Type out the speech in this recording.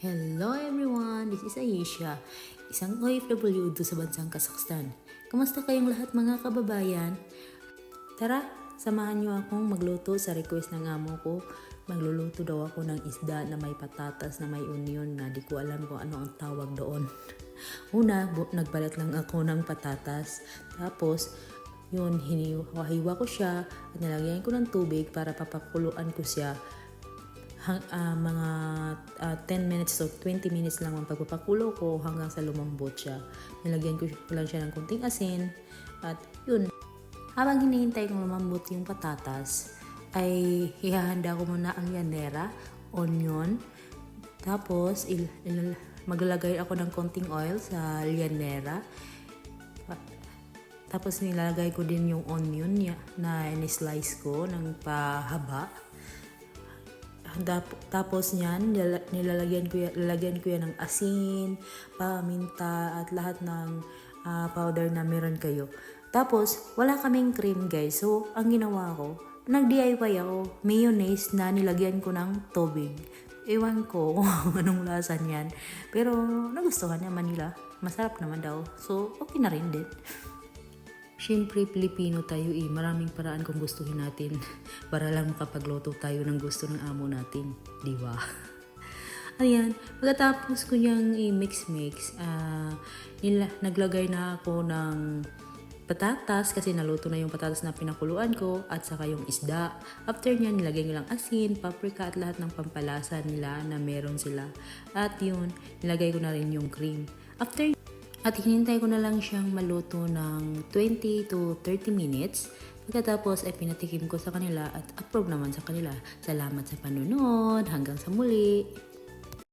Hello everyone! This is Aisha, isang OFW do sa bansang Kazakhstan. Kamusta kayong lahat mga kababayan? Tara, samahan niyo akong magluto sa request ng amo ko. Magluluto daw ako ng isda na may patatas na may onion na di ko alam kung ano ang tawag doon. Una, nagbalat lang ako ng patatas. Tapos, yun, hiniwa ko siya at nilagyan ko ng tubig para papakuluan ko siya. Mga 10 minutes to 20 minutes lang ang pagpapakulo ko hanggang sa lumambot siya. Nilagyan ko lang siya ng kunting asin at yun. Habang hinihintay kong lumambot yung patatas, ay ihahanda ko muna ang yanera, onion, tapos maglalagay ako ng konting oil sa yanera. Tapos nilalagay ko din yung onion na ni-slice ko ng pahaba. Tapos niyan, lalagyan ko yan ng asin, paminta at lahat ng powder na meron kayo. Tapos, wala kaming cream guys. So, ang ginawa ko, nag-DIY ako, mayonnaise na nilagyan ko ng tubig. Ewan ko kung anong lasa niyan. Pero, nagustuhan naman nila. Masarap naman daw. So, okay na rin din. Siyempre, Pilipino tayo maraming paraan kung gustuhin natin para lang makapagluto tayo ng gusto ng amo natin, di ba? Ayan, pagkatapos ko niyang i-mix, naglagay na ako ng patatas kasi naluto na yung patatas na pinakuluan ko at saka yung isda. After niyan, nilagay ko lang asin, paprika at lahat ng pampalasa nila na meron sila. At yun, nilagay ko na rin yung cream. At hinintay ko na lang siyang maluto ng 20 to 30 minutes. Pagkatapos ay pinatikim ko sa kanila at approve naman sa kanila. Salamat sa panunod. Hanggang sa muli.